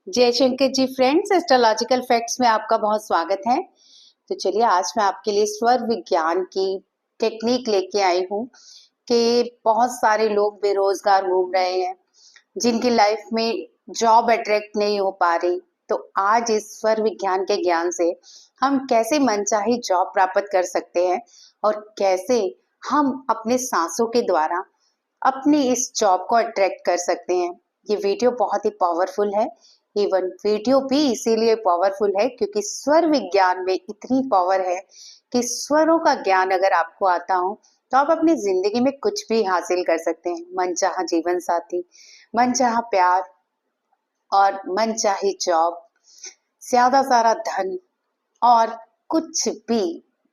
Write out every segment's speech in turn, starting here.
जयशंकर जी friends, astrological facts में आपका बहुत स्वागत है। तो चलिए आज मैं आपके लिए स्वर विज्ञान की टेक्निक लेके आई हूँ कि बहुत सारे लोग बेरोजगार घूम रहे हैं, जिनकी लाइफ में जॉब अट्रैक्ट नहीं हो पा रही। तो आज इस स्वर विज्ञान के ज्ञान से हम कैसे मनचाही जॉब प्राप्त कर सकते हैं और कैसे हम अपने सांसों के द्वारा अपनी इस जॉब को अट्रैक्ट कर सकते हैं। ये वीडियो बहुत ही पावरफुल है। इवन वीडियो भी इसीलिए पावरफुल है क्योंकि स्वर विज्ञान में इतनी पावर है कि स्वरों का ज्ञान अगर आपको आता हो तो आप अपनी जिंदगी में कुछ भी हासिल कर सकते हैं। मनचाहा जीवन साथी, मनचाहा प्यार और मनचाही जॉब, ज्यादा सारा धन और कुछ भी।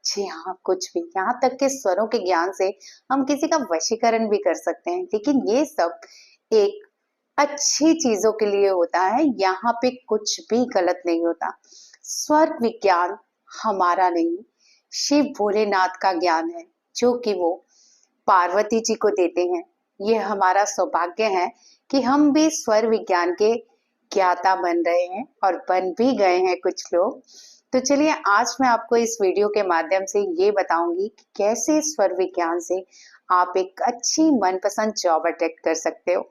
जी हाँ, कुछ भी। यहाँ तक के स्वरों के ज्ञान से हम किसी का वशीकरण भी कर सकते हैं। लेकिन ये सब एक अच्छी चीजों के लिए होता है, यहाँ पे कुछ भी गलत नहीं होता। स्वर विज्ञान हमारा नहीं, शिव भोलेनाथ का ज्ञान है जो कि वो पार्वती जी को देते हैं। ये हमारा सौभाग्य है कि हम भी स्वर विज्ञान के ज्ञाता बन रहे हैं और बन भी गए हैं कुछ लोग। तो चलिए आज मैं आपको इस वीडियो के माध्यम से ये बताऊंगी कि कैसे स्वर विज्ञान से आप एक अच्छी मनपसंद जॉब अट्रैक्ट कर सकते हो।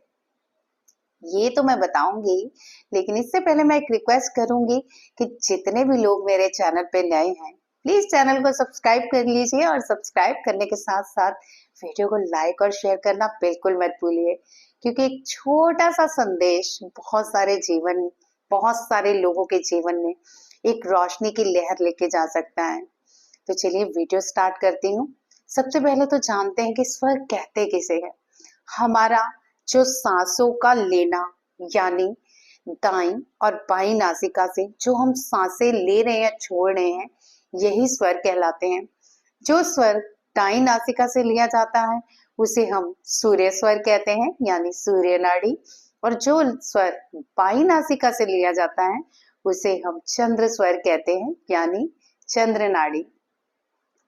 ये तो मैं बताऊंगी, लेकिन इससे पहले मैं एक रिक्वेस्ट करूंगी कि जितने भी लोग मेरे चैनल पे नए हैं प्लीज चैनल को सब्सक्राइब कर लीजिए और सब्सक्राइब करने के साथ साथ वीडियो को लाइक और शेयर करना बिल्कुल मत भूलिए, क्योंकि एक छोटा सा संदेश बहुत सारे लोगों के जीवन में एक रोशनी की लहर लेके जा सकता है। तो चलिए वीडियो स्टार्ट करती हूँ। सबसे पहले तो जानते हैं कि स्वर कहते किसे हैं। हमारा जो सांसों का लेना, यानी दाईं और बाईं नासिका से जो हम सांसें ले रहे हैं, छोड़ रहे हैं, यही स्वर कहलाते हैं। जो स्वर दाईं नासिका से लिया जाता है उसे हम सूर्य स्वर कहते हैं, यानी सूर्य नाड़ी। और जो स्वर बाईं नासिका से लिया जाता है उसे हम चंद्र स्वर कहते हैं, यानी चंद्र नाड़ी।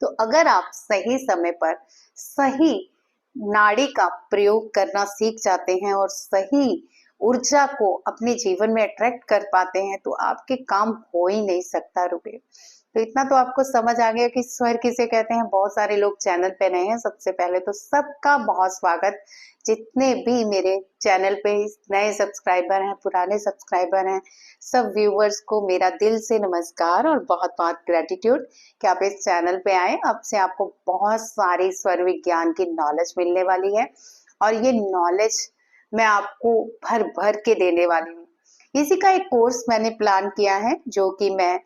तो अगर आप सही समय पर सही नाड़ी का प्रयोग करना सीख जाते हैं और सही ऊर्जा को अपने जीवन में अट्रैक्ट कर पाते हैं तो आपके काम हो ही नहीं सकता रुके। तो इतना तो आपको समझ आ गया कि स्वर किसे कहते हैं। बहुत सारे लोग चैनल पे नए हैं, सबसे पहले तो सबका बहुत स्वागत। जितने भी मेरे चैनल पे नए सब्सक्राइबर हैं, पुराने सब्सक्राइबर हैं, सब व्यूवर्स को मेरा दिल से नमस्कार और बहुत बहुत ग्रेटिट्यूड कि आप इस चैनल पे आए। अब से आपको बहुत सारी स्वर विज्ञान की नॉलेज मिलने वाली है और ये नॉलेज मैं आपको भर भर के देने वाली हूँ। इसी का एक कोर्स मैंने प्लान किया है जो कि मैं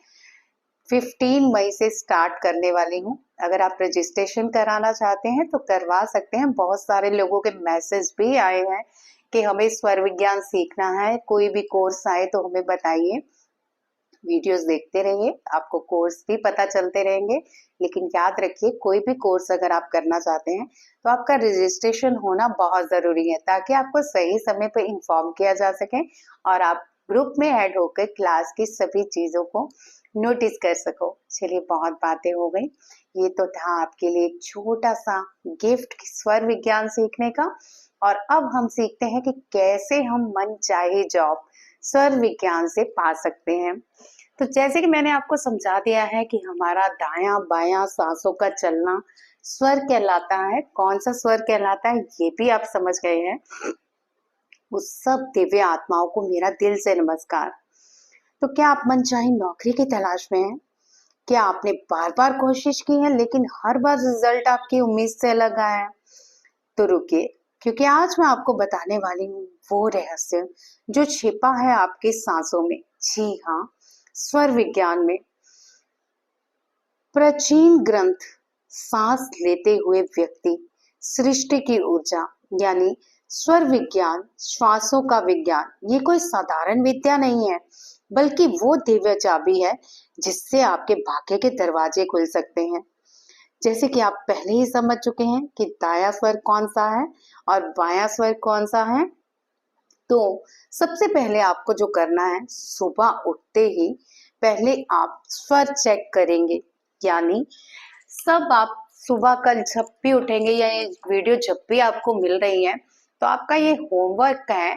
15 मई से स्टार्ट करने वाली हूँ। अगर आप रजिस्ट्रेशन कराना चाहते हैं तो करवा सकते हैं। बहुत सारे लोगों के मैसेज भी आए हैं कि हमें स्वर विज्ञान सीखना है, कोई भी कोर्स आए तो हमें बताइए। वीडियोस देखते रहिए, आपको कोर्स भी पता चलते रहेंगे। लेकिन याद रखिए, कोई भी कोर्स अगर आप करना चाहते हैं तो आपका रजिस्ट्रेशन होना बहुत जरूरी है, ताकि आपको सही समय पर इंफॉर्म किया जा सके और आप ग्रुप में ऐड होकर क्लास की सभी चीजों को नोटिस कर सको। चलिए बहुत बातें हो गई, ये तो था आपके लिए एक छोटा सा गिफ्ट स्वर विज्ञान सीखने का। और अब हम सीखते हैं कि कैसे हम मन चाहे जॉब स्वर विज्ञान से पा सकते हैं। तो जैसे कि मैंने आपको समझा दिया है कि हमारा दायां बायां सांसों का चलना स्वर कहलाता है। कौन सा स्वर कहलाता है ये भी आप समझ गए हैं। उस सब दिव्य आत्माओं को मेरा दिल से नमस्कार। तो क्या आप मनचाही नौकरी की तलाश में हैं? क्या आपने बार बार कोशिश की है लेकिन हर बार रिजल्ट आपकी उम्मीद से अलग आया है? तो रुकिए, क्योंकि आज मैं आपको बताने वाली हूँ वो रहस्य जो छिपा है आपके सांसों में। जी हाँ, स्वर विज्ञान में प्राचीन ग्रंथ सांस लेते हुए व्यक्ति सृष्टि की ऊर्जा, यानी स्वर विज्ञान, श्वासों का विज्ञान, ये कोई साधारण विद्या नहीं है, बल्कि वो दिव्य चाबी है जिससे आपके भाग्य के दरवाजे खुल सकते हैं। जैसे कि आप पहले ही समझ चुके हैं कि दाया स्वर कौन सा है और बायां स्वर कौन सा है। तो सबसे पहले आपको जो करना है, सुबह उठते ही पहले आप स्वर चेक करेंगे। यानी सब आप सुबह कल जब भी उठेंगे या ये वीडियो जब भी आपको मिल रही है तो आपका ये होमवर्क है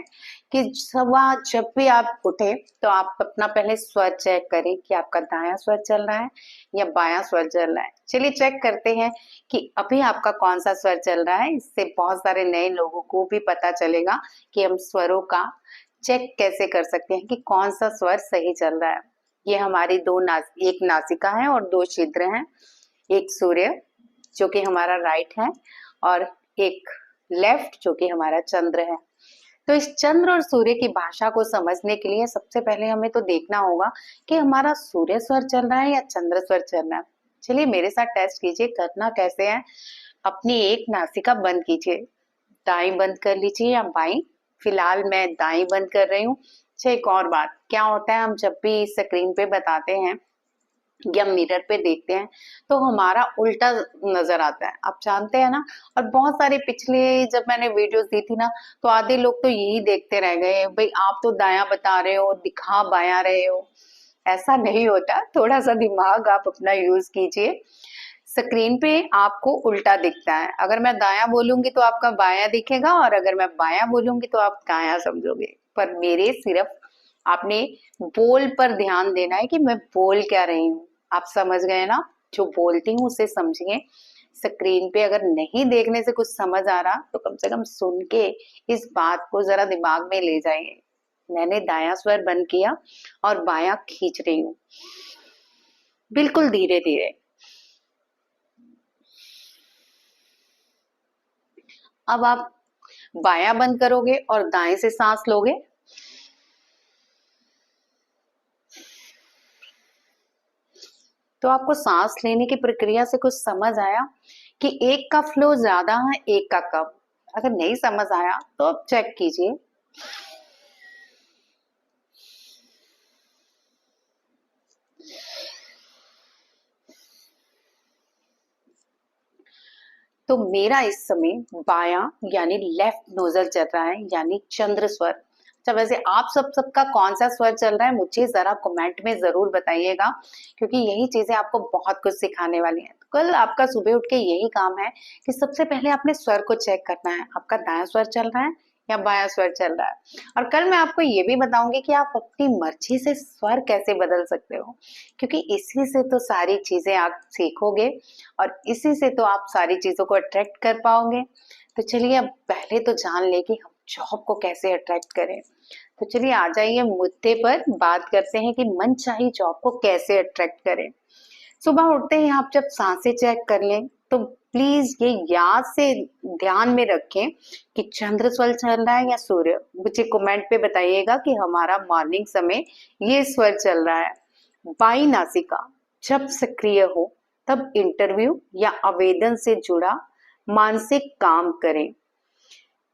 कि सुबह जब भी आप उठे तो आप अपना पहले स्वर चेक करें कि आपका दायां स्वर चल रहा है या बायां स्वर चल रहा है। चलिए चेक करते हैं कि अभी आपका कौन सा स्वर चल रहा है। इससे बहुत सारे नए लोगों को भी पता चलेगा कि हम स्वरों का चेक कैसे कर सकते हैं कि कौन सा स्वर सही चल रहा है। ये हमारी एक नासिका है और दो छिद्र हैं, एक सूर्य जो कि हमारा राइट है और एक लेफ्ट जो कि हमारा चंद्र है। तो इस चंद्र और सूर्य की भाषा को समझने के लिए सबसे पहले हमें तो देखना होगा कि हमारा सूर्य स्वर चल रहा है या चंद्र स्वर चल रहा है। चलिए मेरे साथ टेस्ट कीजिए। करना कैसे है, अपनी एक नासिका बंद कीजिए, दाई बंद कर लीजिए या बाई। फिलहाल मैं दाई बंद कर रही हूँ। अच्छा, एक और बात, क्या होता है हम जब भी स्क्रीन पे बताते हैं या मिरर पे देखते हैं तो हमारा उल्टा नजर आता है, आप जानते हैं ना। और बहुत सारे पिछले जब मैंने वीडियोस दी थी ना तो आधे लोग तो यही देखते रह गए, भाई आप तो दायां बता रहे हो, दिखा बायां रहे हो। ऐसा नहीं होता, थोड़ा सा दिमाग आप अपना यूज कीजिए। स्क्रीन पे आपको उल्टा दिखता है, अगर मैं दायां बोलूंगी तो आपका बायां दिखेगा और अगर मैं बायां बोलूंगी तो आप दायां समझोगे। पर मेरे सिर्फ आपने बोल पर ध्यान देना है कि मैं बोल क्या रही हूँ। आप समझ गए ना, जो बोलती हूँ उसे समझिए। स्क्रीन पे अगर नहीं देखने से कुछ समझ आ रहा तो कम से कम सुन के इस बात को जरा दिमाग में ले जाइए। मैंने दायां स्वर बंद किया और बायां खींच रही हूँ, बिल्कुल धीरे धीरे। अब आप बायां बंद करोगे और दाएं से सांस लोगे। तो आपको सांस लेने की प्रक्रिया से कुछ समझ आया कि एक का फ्लो ज्यादा है, एक का कम। अगर नहीं समझ आया तो आप चेक कीजिए। तो मेरा इस समय बायां यानी लेफ्ट नोजल चल रहा है, यानी चंद्र स्वर। अच्छा, वैसे आप सबका कौन सा स्वर चल रहा है मुझे जरा कमेंट में जरूर बताइएगा, क्योंकि यही चीजें आपको बहुत कुछ सिखाने वाली हैं। तो कल आपका सुबह उठ के यही काम है कि सबसे पहले आपने स्वर को चेक करना है, आपका दायां स्वर चल रहा है या बायां स्वर चल रहा है। और कल मैं आपको ये भी बताऊंगी कि आप अपनी मर्जी से स्वर कैसे बदल सकते हो, क्योंकि इसी से तो सारी चीजें आप सीखोगे और इसी से तो आप सारी चीजों को अट्रैक्ट कर पाओगे। तो चलिए अब पहले तो जान ले कि हम जॉब को कैसे अट्रैक्ट करें। तो चलिए आ जाइए मुद्दे पर, बात करते हैं कि मनचाही जॉब को कैसे अट्रैक्ट करें। सुबह उठते ही आप जब सांसें चेक कर लें तो प्लीज ये याद से ध्यान में रखें कि चंद्र स्वर चल रहा है या सूर्य। मुझे कमेंट पे बताइएगा कि हमारा मॉर्निंग समय ये स्वर चल रहा है। बाई नासिका जब सक्रिय हो तब इंटरव्यू या आवेदन से जुड़ा मानसिक काम करें,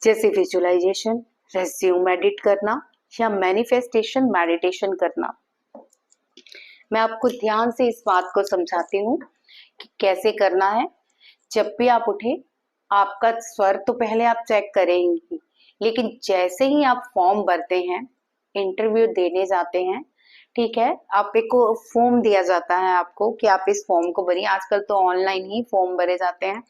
जैसे विजुअलाइजेशन, रेज्यूम एडिट करना या मैनिफेस्टेशन मेडिटेशन करना। मैं आपको ध्यान से इस बात को समझाती हूँ कि कैसे करना है। जब भी आप उठे, आपका स्वर तो पहले आप चेक करेंगे, लेकिन जैसे ही आप फॉर्म भरते हैं, इंटरव्यू देने जाते हैं, ठीक है, आप एक को फॉर्म दिया जाता है आपको कि आप इस फॉर्म को भरिए। आजकल तो ऑनलाइन ही फॉर्म भरे जाते हैं।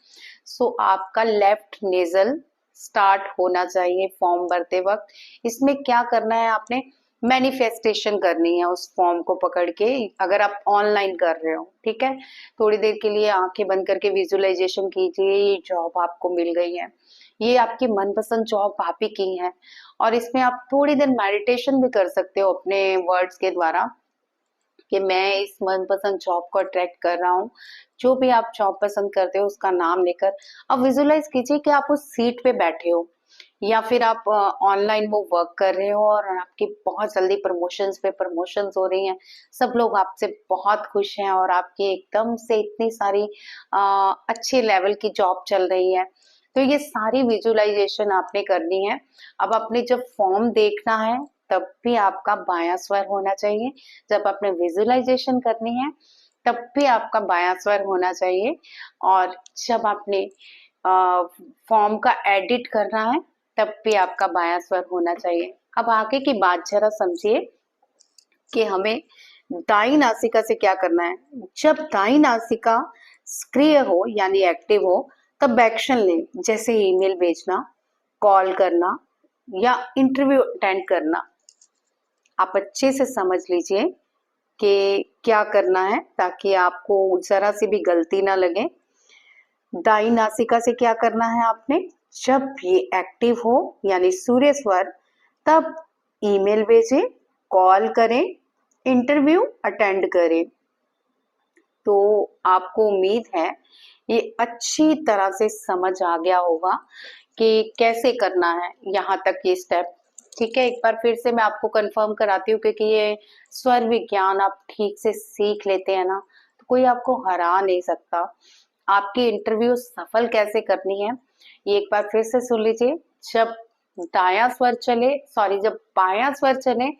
सो आपका लेफ्ट नेजल स्टार्ट होना चाहिए फॉर्म भरते वक्त। इसमें क्या करना है, आपने मैनिफेस्टेशन करनी है उस फॉर्म को पकड़ के, अगर आप ऑनलाइन कर रहे हो, ठीक है। थोड़ी देर के लिए आंखें बंद करके विजुअलाइजेशन कीजिए, ये जॉब आपको मिल गई है, ये आपकी मनपसंद जॉब आप ही की है। और इसमें आप थोड़ी देर मेडिटेशन भी कर सकते हो अपने वर्ड्स के द्वारा कि मैं इस मनपसंद जॉब को अट्रैक्ट कर रहा हूँ। जो भी आप जॉब पसंद करते हो उसका नाम लेकर अब विजुअलाइज कीजिए कि आप उस सीट पे बैठे हो या फिर आप ऑनलाइन वो वर्क कर रहे हो और आपकी बहुत जल्दी प्रमोशंस पे प्रमोशंस हो रही हैं, सब लोग आपसे बहुत खुश हैं और आपकी एकदम से इतनी सारी अच्छे लेवल की जॉब चल रही है। तो ये सारी विजुअलाइजेशन आपने करनी है। अब आपने जब फॉर्म देखना है तब भी आपका बायां स्वर होना चाहिए, जब आपने विजुअलाइजेशन करनी है तब भी आपका बायां स्वर होना चाहिए, और जब आपने फॉर्म का एडिट करना है तब भी आपका बायां स्वर होना चाहिए। अब आगे की बात जरा समझिए कि हमें दाई नासिका से क्या करना है। जब दाई नासिका सक्रिय हो यानी एक्टिव हो तब एक्शन लें, जैसे ईमेल भेजना, कॉल करना या इंटरव्यू अटेंड करना, आप अच्छे से समझ लीजिए कि क्या करना है ताकि आपको जरा सी भी गलती ना लगे। दाई नासिका से क्या करना है आपने, जब ये एक्टिव हो यानी सूर्य स्वर, तब ईमेल भेजें, कॉल करें, इंटरव्यू अटेंड करें। तो आपको उम्मीद है ये अच्छी तरह से समझ आ गया होगा कि कैसे करना है यहाँ तक ये स्टेप। ठीक है, एक बार फिर से मैं आपको कंफर्म कराती हूँ, क्योंकि ये स्वर विज्ञान आप ठीक से सीख लेते हैं ना तो कोई आपको हरा नहीं सकता। आपकी इंटरव्यू सफल कैसे करनी है ये एक बार फिर से सुन लीजिए। जब दायां स्वर चले, सॉरी, जब बायां स्वर चले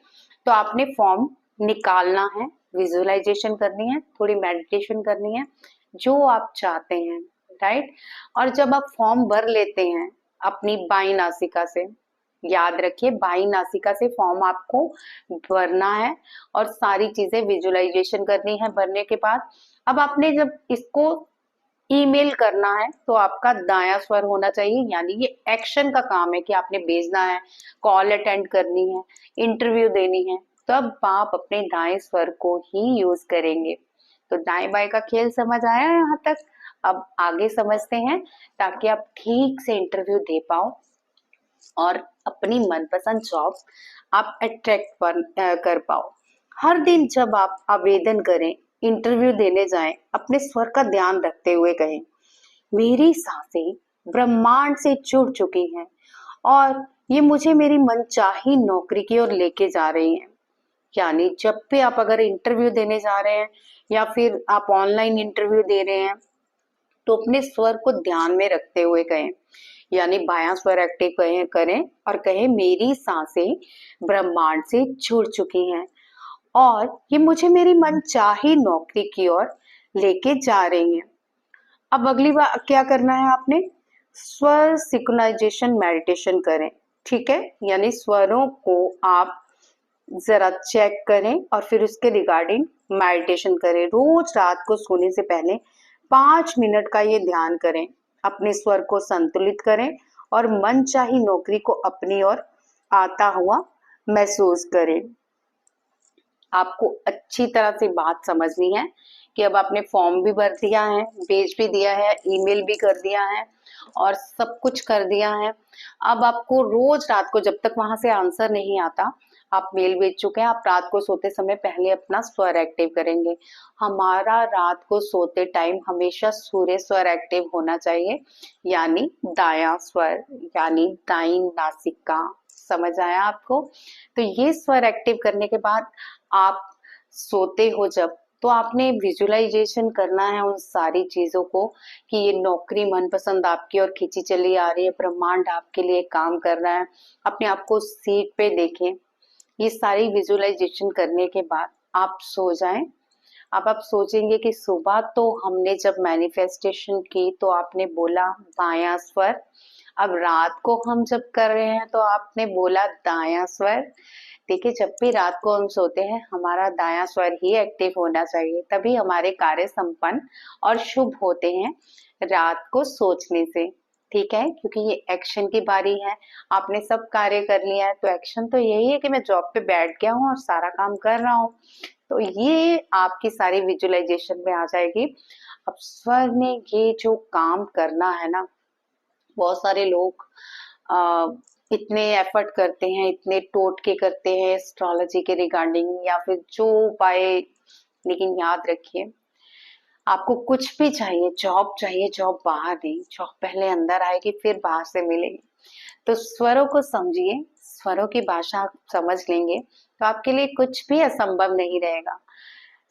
तो आपने फॉर्म निकालना है, विजुअलाइजेशन करनी है, थोड़ी मेडिटेशन करनी है, जो आप चाहते हैं, राइट। और जब आप फॉर्म भर लेते हैं अपनी बाई नासिका से, याद रखिए बाई नासिका से फॉर्म आपको भरना है और सारी चीजें विजुअलाइजेशन करनी है। भरने के बाद अब आपने जब इसको ईमेल करना है तो आपका दायां स्वर होना चाहिए, यानी ये एक्शन का काम है कि आपने भेजना है, कॉल अटेंड करनी है, इंटरव्यू देनी है, तब आप अपने दाएं स्वर को ही यूज करेंगे। तो दाएं बाएं का खेल समझ आया यहाँ तक। अब आगे समझते हैं ताकि आप ठीक से इंटरव्यू दे पाओ और अपनी मनपसंद जॉब आप अट्रैक्ट कर पाओ। हर दिन जब आप आवेदन करें, इंटरव्यू देने जाएं, अपने स्वर का ध्यान रखते हुए कहें, मेरी सांसें ब्रह्मांड से जुड़ चुकी हैं और ये मुझे मेरी मनचाही नौकरी की ओर लेके जा रही हैं। यानी जब भी आप अगर इंटरव्यू देने जा रहे हैं या फिर आप ऑनलाइन इंटरव्यू दे रहे हैं तो अपने स्वर को ध्यान में रखते हुए कहें, यानी बायां स्वर एक्टिव करें और कहें, मेरी सांसें ब्रह्मांड से जुड़ चुकी हैं और ये मुझे मेरी मनचाही नौकरी की ओर लेके जा रही हैं। अब अगली बार क्या करना है आपने, स्वर सिंक्रोनाइजेशन मेडिटेशन करें। ठीक है, यानी स्वरों को आप जरा चेक करें और फिर उसके रिगार्डिंग मेडिटेशन करें। रोज रात को सोने से पहले 5 मिनट का ये ध्यान करें, अपने स्वर को संतुलित करें और मनचाही नौकरी को अपनी ओर आता हुआ महसूस करें। आपको अच्छी तरह से बात समझनी है कि अब आपने फॉर्म भी भर दिया है, भेज भी दिया है, ईमेल भी कर दिया है और सब कुछ कर दिया है। अब आपको रोज रात को, जब तक वहां से आंसर नहीं आता, आप मेल भेज चुके हैं, आप रात को सोते समय पहले अपना स्वर एक्टिव करेंगे। हमारा रात को सोते टाइम हमेशा सूर्य स्वर एक्टिव होना चाहिए, यानी दायां स्वर, यानी दाई नासिका। समझ आया आपको? तो ये स्वर एक्टिव करने के बाद आप सोते हो जब, तो आपने विजुअलाइजेशन करना है उन सारी चीजों को कि ये नौकरी मनपसंद आपकी और खींची चली आ रही है, ब्रह्मांड आपके लिए काम कर रहा है। अपने आप को सीट पे देखें। ये सारी विजुअलाइजेशन करने के बाद आप सो जाएं। अब आप सोचेंगे कि सुबह तो हमने जब मैनिफेस्टेशन की तो आपने बोला बायां स्वर, अब रात को हम जब कर रहे हैं तो आपने बोला दायां स्वर। देखिए, जब भी रात को हम सोते हैं हमारा दायां स्वर ही एक्टिव होना चाहिए, तभी हमारे कार्य संपन्न और शुभ होते हैं रात को सोचने से। ठीक है, क्योंकि ये एक्शन की बारी है, आपने सब कार्य कर लिया है तो एक्शन तो यही है कि मैं जॉब पे बैठ गया हूँ और सारा काम कर रहा हूँ। तो ये आपकी सारी विजुअलाइजेशन में आ जाएगी। अब स्वर ने ये जो काम करना है ना, बहुत सारे लोग इतने एफर्ट करते हैं, इतने टोटके करते हैं एस्ट्रोलॉजी के रिगार्डिंग या फिर जो उपाय, लेकिन याद रखिए आपको कुछ भी चाहिए, जॉब बाहर नहीं, जॉब पहले अंदर आएगी फिर बाहर से मिलेगी। तो स्वरों को समझिए, स्वरों की भाषा आप समझ लेंगे तो आपके लिए कुछ भी असंभव नहीं रहेगा।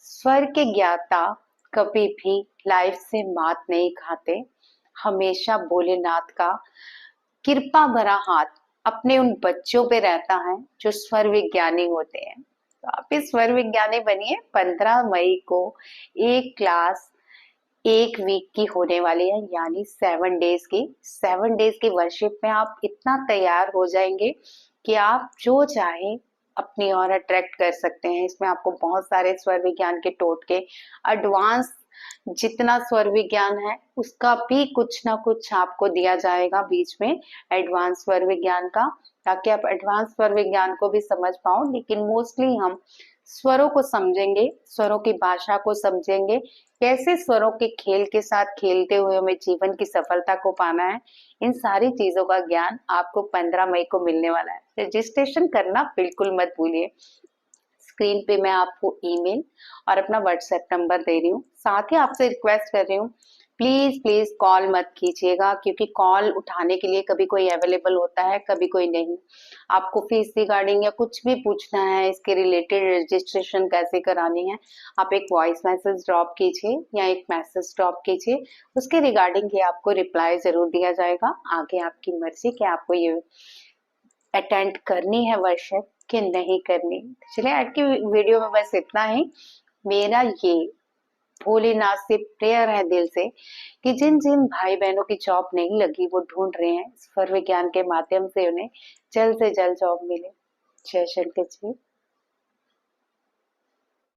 स्वर के ज्ञाता कभी भी लाइफ से मात नहीं खाते। हमेशा भोलेनाथ का कृपा भरा हाथ अपने उन बच्चों पे रहता है जो स्वर विज्ञानी होते हैं। तो आप इस स्वर विज्ञानी बनिए। 15 मई को एक क्लास 1 वीक की होने वाली है, यानी 7 डेज की वर्कशिप में आप इतना तैयार हो जाएंगे कि आप जो चाहे अपनी ओर अट्रैक्ट कर सकते हैं। इसमें आपको बहुत सारे स्वर विज्ञान के टोटके, एडवांस जितना स्वर विज्ञान है उसका भी कुछ ना कुछ आपको दिया जाएगा बीच में, एडवांस स्वर विज्ञान का, ताकि आप एडवांस स्वर विज्ञान को भी समझ पाओ। लेकिन मोस्टली हम स्वरों को समझेंगे, स्वरों की भाषा को समझेंगे, कैसे स्वरों के खेल के साथ खेलते हुए हमें जीवन की सफलता को पाना है। इन सारी चीजों का ज्ञान आपको 15 मई को मिलने वाला है। रजिस्ट्रेशन करना बिल्कुल मत भूलिए। स्क्रीन पे मैं आपको ईमेल और अपना व्हाट्सएप नंबर दे रही हूँ। साथ ही आपसे रिक्वेस्ट कर रही हूँ, प्लीज प्लीज कॉल मत कीजिएगा, क्योंकि कॉल उठाने के लिए कभी कोई अवेलेबल होता है, कभी कोई नहीं। आपको फीस रिगार्डिंग या कुछ भी पूछना है, इसके रिलेटेड रजिस्ट्रेशन कैसे करानी है, आप एक वॉइस मैसेज ड्रॉप कीजिए या एक मैसेज ड्रॉप कीजिए। उसके रिगार्डिंग ही आपको रिप्लाई जरूर दिया जाएगा। आगे आपकी मर्जी कि आपको ये अटेंड करनी है वर्कशॉप कि नहीं करनी। चलिए आज की वीडियो में बस इतना ही। मेरा ये भोलेनाथ से प्रेयर है दिल से कि जिन जिन भाई बहनों की जॉब नहीं लगी, वो ढूंढ रहे हैं, स्वर विज्ञान के माध्यम से उन्हें जल्द से जल्द जॉब मिले। जय शंकर जी।